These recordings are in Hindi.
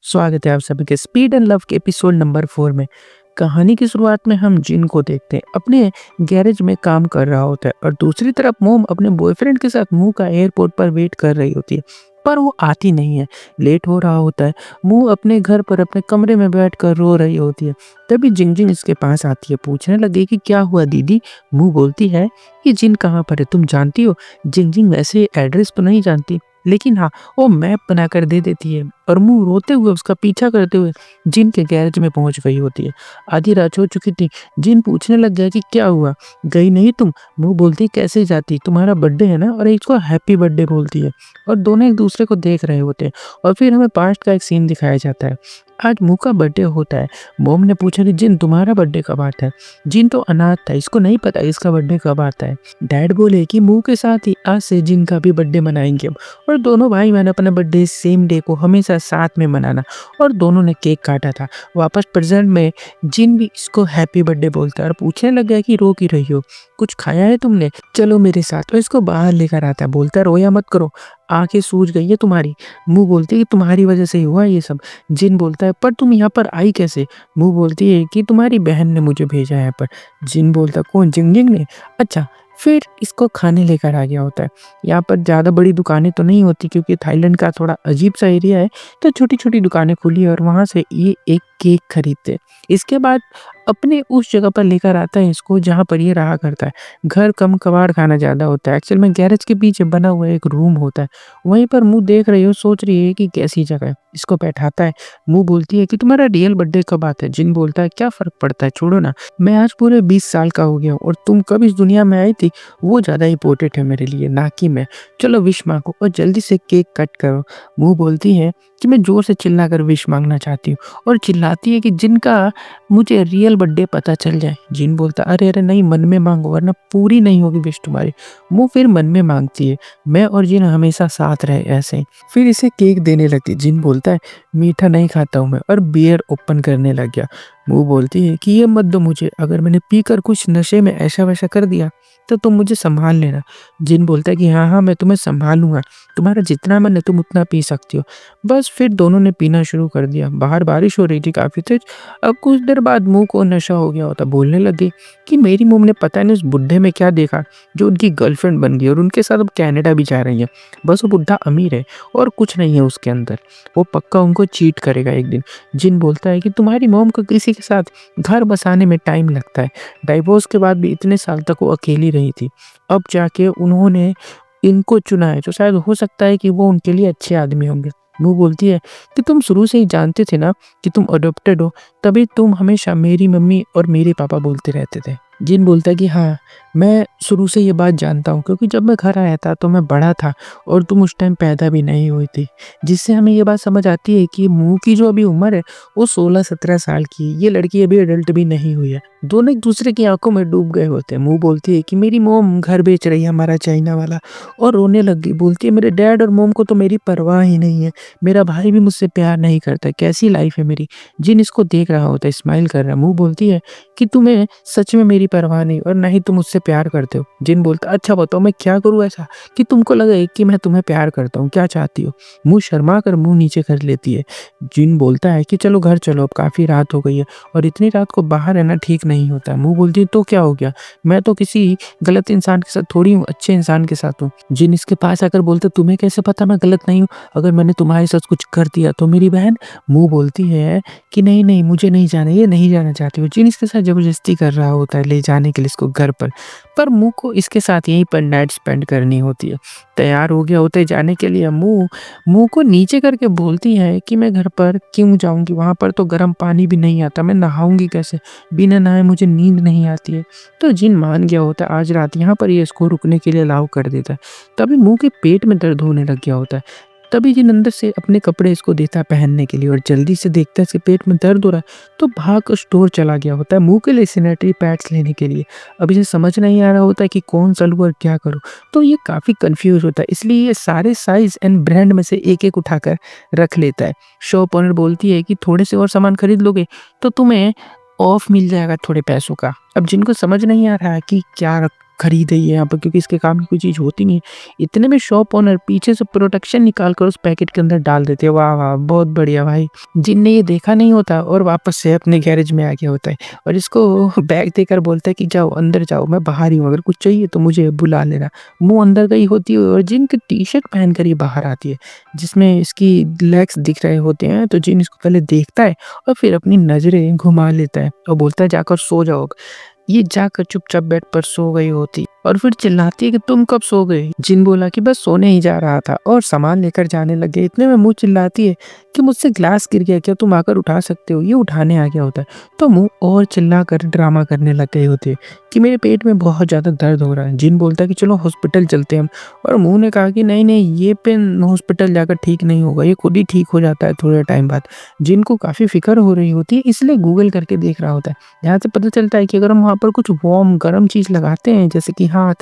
स्वागत है आप सभी के स्पीड एंड लव के एपिसोड नंबर 4 में। कहानी की शुरुआत में हम जिन को देखते हैं अपने गैरेज में काम कर रहा होता है और दूसरी तरफ मोम अपने बॉयफ्रेंड के साथ मुंह का एयरपोर्ट पर वेट कर रही होती है, पर वो आती नहीं है। लेट हो रहा होता है। मुंह अपने घर पर अपने कमरे में बैठकर रो रही होती है। तभी जिंग जिंग इसके पास आती है, पूछने लगी कि क्या हुआ दीदी। मुंह बोलती है कि जिन कहाँ पर है तुम जानती हो। जिंग जिंग वैसे एड्रेस तो नहीं जानती, लेकिन हाँ, वो मैप बनाकर दे देती है और मुंह रोते हुए उसका पीछा करते हुए जिन के गैरेज में पहुंच गई होती है। आधी रात हो चुकी थी। जिन पूछने लग गया कि क्या हुआ, गई नहीं तुम। मुंह बोलती कैसे जाती, तुम्हारा बर्थडे है ना, और इसको हैप्पी बर्थडे बोलती है। और दोनों एक दूसरे को देख रहे होते हैं और फिर हमें पास्ट का एक सीन दिखाया जाता है। आज मुंह का बर्थडे होता है। मोम ने पूछा कि जिन तुम्हारा बर्थडे कब आता है। जिन तो अनाथ था, इसको नहीं पता इसका बर्थडे कब आता है। डैड बोले कि मुंह के साथ ही आज से जिन का भी बर्थडे मनाएंगे अब। और दोनों भाई मैंने अपना बर्थडे सेम डे को हमेशा साथ में मनाना। और दोनों ने केक काटा था। वापस प्रेजेंट में जिन भी इसको हैप्पी बर्थडे बोलता है और पूछने लग गया कि रो क्यों रही हो, कुछ खाया है तुमने, चलो मेरे साथ। और इसको बाहर लेकर आता है, बोलता है रोया मत करो, आंखें सूज गई है तुम्हारी। मुंह बोलती है कि तुम्हारी वजह से ही हुआ ये सब। जिन बोलता है पर तुम यहाँ पर आई कैसे। मुंह बोलती है कि तुम्हारी बहन ने मुझे भेजा है यहाँ पर। जिन बोलता कौन, जिंग जिंग ने। अच्छा, फिर इसको खाने लेकर आ गया होता है। यहाँ पर ज़्यादा बड़ी दुकानें तो नहीं होती क्योंकि थाईलैंड का थोड़ा अजीब सा एरिया है, तो छोटी छोटी दुकानें खुली है और वहाँ से ये एक केक खरीदते। इसके बाद अपने उस जगह पर लेकर आता है इसको जहाँ पर ये रहा करता है। घर कम कबाड़ खाना ज़्यादा होता है। एक्चुअल में गैरेज के पीछे बना हुआ एक रूम होता है। वहीं पर मुँह देख रही हो, सोच रही है कि कैसी जगह है। इसको बैठाता है। मुँह बोलती है कि तुम्हारा रियल बर्थडे कब आता है। जिन बोलता है क्या फ़र्क पड़ता है, छोड़ो ना, मैं आज पूरे 20 साल का हो गया हूँ और तुम कब इस दुनिया में आई थी वो ज़्यादा इम्पोर्टेंट है मेरे लिए, ना कि मैं। चलो विश मांगो और जल्दी से केक कट करो। मुँह बोलती है कि मैं ज़ोर से चिल्लाकर विश मांगना चाहती हूँ और चिल्लाती है कि जिनका मुझे रियल बर्थडे पता चल जाए। जिन बोलता अरे अरे नहीं, मन में मांगो वरना पूरी नहीं होगी विश तुम्हारी। मुँह फिर मन में मांगती है मैं और जिन हमेशा साथ रहे ऐसे ही। फिर इसे केक देने लगती। जिन बोलता है मीठा नहीं खाता हूँ मैं, और बियर ओपन करने लग गया। मुँह बोलती है कि ये मत दो मुझे, अगर मैंने पीकर कुछ नशे में ऐसा वैसा कर दिया तो तुम मुझे संभाल लेना। जिन बोलता है कि हाँ हाँ मैं तुम्हें संभालूंगा, तुम्हारा जितना मन है तुम उतना पी सकती हो। बस फिर दोनों ने पीना शुरू कर दिया। बाहर बारिश हो रही थी काफ़ी तेज। अब कुछ देर बाद मुंह को नशा हो गया होता। बोलने लगी कि मेरी मोम ने पता नहीं उस बुढ़े में क्या देखा जो उनकी गर्लफ्रेंड बन गई और उनके साथ अब कनाडा भी जा रही है। बस वो बुढ़ा अमीर है और कुछ नहीं है उसके अंदर, वो पक्का उनको चीट करेगा एक दिन। जिन बोलता है कि तुम्हारी मोम को किसी के साथ घर बसाने में टाइम लगता है। डाइवोर्स के बाद भी इतने साल तक वो अकेली रही थी, अब जाके उन्होंने इनको चुना है, तो शायद हो सकता है कि वो उनके लिए अच्छे आदमी होंगे। मुँह बोलती है कि तुम शुरू से ही जानते थे ना कि तुम अडॉप्टेड हो, तभी तुम हमेशा मेरी मम्मी और मेरे पापा बोलते रहते थे। जिन बोलता है कि हाँ, मैं शुरू से ये बात जानता हूँ क्योंकि जब मैं घर आया था तो मैं बड़ा था और तुम उस टाइम पैदा भी नहीं हुई थी। जिससे हमें ये बात समझ आती है कि मुँह की जो अभी उम्र है वो 16-17 साल की है। ये लड़की अभी अडल्ट भी नहीं हुई है। दोनों एक दूसरे की आंखों में डूब गए होते हैं। मुँह बोलती है कि मेरी मोम घर बेच रही है हमारा चाइना वाला, और रोने लग गई। बोलती है मेरे डैड और मोम को तो मेरी परवाह ही नहीं है, मेरा भाई भी मुझसे प्यार नहीं करता, कैसी लाइफ है मेरी। जिन इसको देख रहा होता है, स्माइल कर रहा है। मुँह बोलती है कि तुम्हें सच में मेरी परवाह नहीं और ना ही तुम मुझसे प्यार करते हो। जिन बोलता अच्छा बताओ मैं क्या करूँ ऐसा कि तुमको लगे कि मैं तुम्हें प्यार करता हूँ, क्या चाहती हो। मुँह शर्मा कर मुँह नीचे कर लेती है। जिन बोलता है कि चलो घर चलो, अब काफ़ी रात हो गई है और इतनी रात को बाहर रहना ठीक नहीं होता है। मुँह बोलती है तो क्या हो गया, मैं तो किसी गलत इंसान के साथ थोड़ी हूँ, अच्छे इंसान के साथ हूँ। जिन इसके पास आकर बोलता तुम्हें कैसे पता मैं गलत नहीं हूँ, अगर मैंने तुम्हारे साथ कुछ कर दिया तो मेरी बहन। मुँह बोलती है कि नहीं नहीं मुझे नहीं जाना, ये नहीं जाना चाहती हो। जिन इसके साथ ज़बरदस्ती कर रहा होता है ले जाने के लिए इसको घर पर मुँह को इसके साथ यहीं पर नाइट स्पेंड करनी होती है। तैयार हो गया होता है जाने के लिए। मुँह मुँह को नीचे करके बोलती है कि मैं घर पर क्यों जाऊँगी, वहाँ पर तो गर्म पानी भी नहीं आता, मैं नहाऊँगी कैसे, बिना नहाए मुझे नींद नहीं आती है। तो जिन मान गया होता है आज रात यहाँ पर ये इसको रुकने के लिए अलाउ कर देता है। तभी मुँह के पेट में दर्द होने लग गया होता है। तभी जिन अंदर से अपने कपड़े इसको देता है पहनने के लिए और जल्दी से देखता है इसके पेट में दर्द हो रहा है, तो भाग कर स्टोर चला गया होता है मुँह के लिए सैनिटरी पैड्स लेने के लिए। अब इसे समझ नहीं आ रहा होता है कि कौन सा लूँ और क्या करूँ, तो ये काफ़ी कन्फ्यूज़ होता है, इसलिए ये सारे साइज़ एंड ब्रांड में से एक-एक उठाकर रख लेता है। शॉप ओनर बोलती है कि थोड़े से और सामान खरीद लोगे तो तुम्हें ऑफ मिल जाएगा थोड़े पैसों का। अब जिनको समझ नहीं आ रहा है कि क्या खरीदे ये यहाँ पर क्योंकि इसके काम की कोई चीज़ होती नहीं है। इतने में शॉप ओनर पीछे से प्रोटेक्शन निकाल कर उस पैकेट के अंदर डाल देते हैं। वाह, वाह! बहुत बढ़िया भाई। जिन ने ये देखा नहीं होता और वापस से अपने गैरेज में आ गया होता है और इसको बैग देकर बोलता है कि जाओ अंदर जाओ, मैं बाहर ही हूँ, अगर कुछ चाहिए तो मुझे बुला लेना। मुँह अंदर गई होती है और जिन की टी-शर्ट पहनकर ये बाहर आती है, जिसमें इसकी लेग्स दिख रहे होते हैं, तो जिन इसको पहले देखता है और फिर अपनी नज़रें घुमा लेता है और बोलता है जाकर सो जाओ अब। ये जाकर चुपचाप बेड पर सो गई होती और फिर चिल्लाती है कि तुम कब सो गए? जिन बोला कि बस सोने ही जा रहा था और सामान लेकर जाने लगे। इतने में मुँह चिल्लाती है कि मुझसे ग्लास गिर गया, क्या तुम आकर उठा सकते हो? ये उठाने आ गया होता है। तो मुँह और चिल्लाकर ड्रामा करने लग गई होती है कि मेरे पेट में बहुत ज़्यादा दर्द हो रहा है। जिन बोलता है कि चलो हॉस्पिटल चलते हैं हम और मुँह ने कहा कि नहीं, नहीं ये पेन हॉस्पिटल जाकर ठीक नहीं होगा, ये खुद ही ठीक हो जाता है थोड़े टाइम बाद। जिन को काफ़ी फ़िक्र हो रही होती है इसलिए गूगल करके देख रहा होता है। यहाँ से पता चलता है कि अगर हम वहाँ पर कुछ वार्म गर्म चीज़ लगाते हैं जैसे कि हाथ,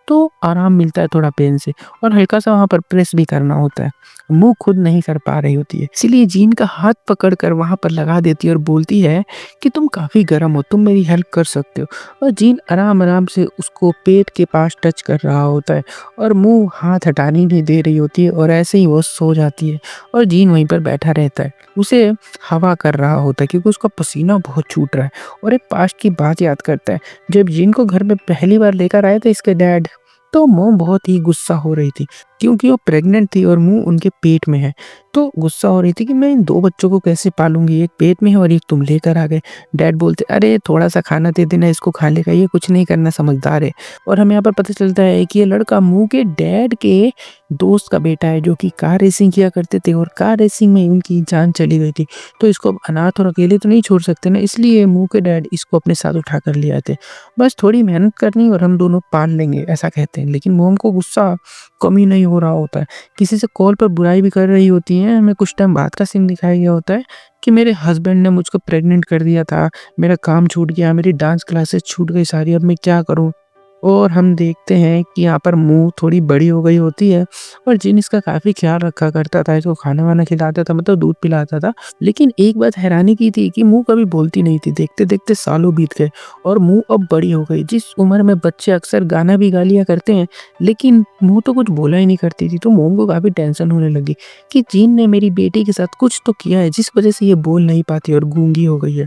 तो आराम मिलता है थोड़ा पेन से और हल्का-सा वहाँ पर प्रेस भी करना होता है। मुँह खुद नहीं कर पा रही होती है, इसीलिए जीन का हाथ पकड़कर वहाँ पर लगा देती है और बोलती है कि तुम काफ़ी गर्म हो, तुम मेरी हेल्प कर सकते हो। और जीन आराम-आराम से उसको पेट के पास टच कर रहा होता है और मुँह हाथ हटाने नहीं दे रही होती है और ऐसे ही वो सो जाती है और जीन वहीं पर बैठा रहता है। उसे हवा कर रहा होता है क्योंकि उसका पसीना बहुत छूट रहा है और एक पास्ट की बात याद करता है। जब जिन को घर में पहली बार लेकर आए थे इसके डैड, तो मॉम बहुत ही गुस्सा हो रही थी क्योंकि वो प्रेग्नेंट थी और मुँह उनके पेट में है। तो गुस्सा हो रही थी कि मैं इन 2 बच्चों को कैसे पालूँगी? एक पेट में है और एक तुम लेकर आ गए। डैड बोलते, "अरे थोड़ा-सा खाना दे देना, इसको खा लेगा, ये कुछ नहीं करना, समझदार है।" और हमें यहाँ पर पता चलता है कि ये लड़का मुँह के डैड के दोस्त का बेटा है जो कि कार रेसिंग किया करते थे और कार रेसिंग में इनकी जान चली गई थी। तो इसको अब अनाथ और अकेले तो नहीं छोड़ सकते ना, इसलिए मुँह के डैड इसको अपने साथ उठा कर ले आए थे। बस थोड़ी मेहनत करनी और हम दोनों पाल लेंगे, ऐसा कहते हैं। लेकिन मोम को गुस्सा कम ही नहीं हो रहा होता है। किसी से कॉल पर बुराई भी कर रही होती हैं। हमें कुछ टाइम बाद का सीन दिखाया गया होता है कि मेरे हस्बैंड ने मुझको प्रेग्नेंट कर दिया था, मेरा काम छूट गया, मेरी डांस क्लासेस छूट गई सारी, अब मैं क्या करूँ? और हम देखते हैं कि यहाँ पर मुँह थोड़ी बड़ी हो गई होती है और जिन इसका काफ़ी ख़्याल रखा करता था, इसको खाना-वाना खिलाता था मतलब दूध पिलाता था। लेकिन एक बात हैरानी की थी कि मुँह कभी बोलती नहीं थी। देखते-देखते सालों बीत गए और मुँह अब बड़ी हो गई। जिस उम्र में बच्चे अक्सर गाना भी गा लिया करते हैं, लेकिन मुँह तो कुछ बोला ही नहीं करती थी। तो मोम को काफ़ी टेंशन होने लगी कि जीन ने मेरी बेटी के साथ कुछ तो किया है, जिस वज़ह से ये बोल नहीं पाती और गूंगी हो गई है।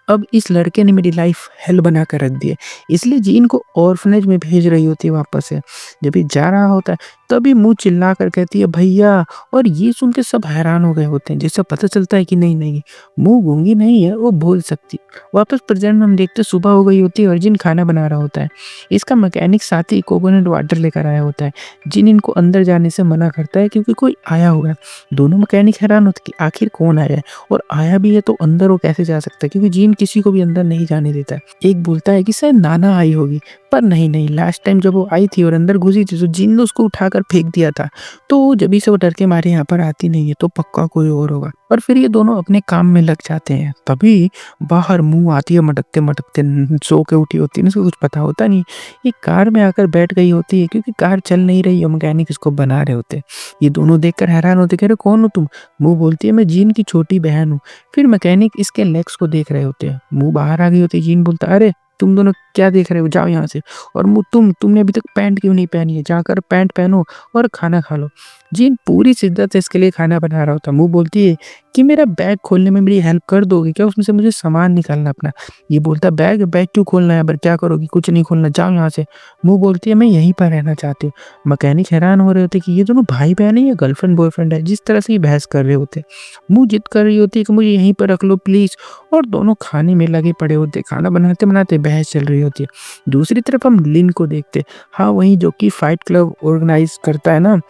अब इस लड़के ने मेरी लाइफ हेल बना कर रख दी है। इसलिए जीन को ऑर्फनेज में भेज रही होती है वापस से। जब ये जा रहा होता है तभी मुँह चिल्ला कर कहती है भैया, और ये सुन के सब हैरान हो गए होते हैं जिससे पता चलता है कि नहीं, नहीं मुँह गूँगी नहीं है, वो बोल सकती। वापस प्रेज़ेंट में हम देखते हैं सुबह हो गई होती है और जिन खाना बना रहा होता है। इसका मैकेनिक साथ ही कोकोनट वाटर लेकर आया होता है। जिन इनको अंदर जाने से मना करता है क्योंकि कोई आया हुआ है। दोनों मैकेनिक हैरान होते हैं कि आखिर कौन आया है और आया भी है तो अंदर वो कैसे जा सकता है क्योंकि जीन किसी को भी अंदर नहीं जाने देता है। एक बोलता है कि शायद नाना आई होगी, पर नहीं, नहीं लास्ट टाइम जब वो आई थी और अंदर घुसी थी तो जिन ने उसको उठाकर फेंक दिया था। तो जभी से वो डर के मारे यहाँ पर आती नहीं है तो पक्का कोई और होगा। और फिर ये दोनों अपने काम में लग जाते हैं। तभी बाहर मुँह आती है मटकते-मटकते, सो के उठी होती है ना, इसको कुछ पता होता नहीं। ये कार में आकर बैठ गई होती है क्योंकि कार चल नहीं रही है, मैकेनिक इसको बना रहे होते हैं। ये दोनों देखकर हैरान होते, कह रहे कौन हो तुम? मुँह बोलती है मैं जीन की छोटी बहन हूँ। फिर मैकेनिक इसके लेग्स को देख रहे होते हैं। मुँह बाहर आ गई होती है। जीन बोलता है अरे तुम दोनों क्या देख रहे हो? जाओ यहाँ से। और मुँह तुमने अभी तक पैंट क्यों नहीं पहनी है? जाकर पैंट पहनो और खाना खा लो। जीन पूरी शिद्दत से इसके लिए खाना बना रहा होता है। मुँह बोलती है कि मेरा बैग खोलने में मेरी हेल्प कर दोगे क्या? उसमें से मुझे सामान निकालना अपना। ये बोलता है बैग क्यों खोलना है? अब क्या करोगी? कुछ नहीं खोलना, जाओ यहाँ से। मुँह बोलती है मैं यहीं पर रहना चाहती हूँ। मैकेनिक हैरान हो रहे होते कि ये दोनों भाई-बहन है या गर्लफ्रेंड बॉयफ्रेंड है? जिस तरह से ये बहस कर रहे होते। मुँह जिद कर रही होती है कि मुझे यहीं पर रख लो प्लीज़, और दोनों खाने में लगे पड़े होते। खाना बनाते-बनाते बहस चल रही होती है। दूसरी तरफ हम लिन को देखते। हाँ, वही जो कि फाइट क्लब ऑर्गेनाइज़ करता है ना,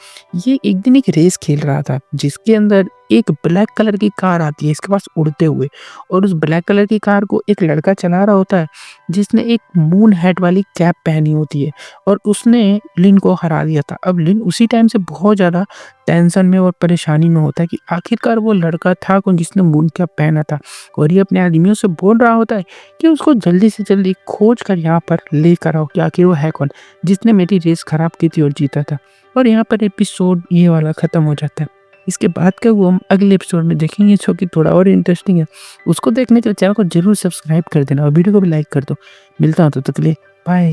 ये एक दिन एक रेस खेल रहा था जिसके अंदर एक ब्लैक कलर की कार आती है इसके पास उड़ते हुए, और उस ब्लैक कलर की कार को एक लड़का चला रहा होता है जिसने एक मून हेड वाली कैप पहनी होती है, और उसने लिन को हरा दिया था। अब लिन उसी टाइम से बहुत ज़्यादा टेंशन में और परेशानी में होता है कि आखिरकार वो लड़का था कौन जिसने मून कैप पहना था, और ये अपने आदमियों से बोल रहा होता है कि उसको जल्दी से जल्दी खोज कर यहाँ पर लेकर आओ कि आखिर वो है कौन जिसने मेरी रेस खराब की थी और जीता था। और यहाँ पर एपिसोड ये वाला ख़त्म हो जाता है। इसके बाद का वो हम अगले एपिसोड में देखेंगे जो कि थोड़ा और इंटरेस्टिंग है। उसको देखने के लिए चैनल को ज़रूर सब्सक्राइब कर देना और वीडियो को भी लाइक कर दो। मिलता हूँ तब तक के लिए, बाय।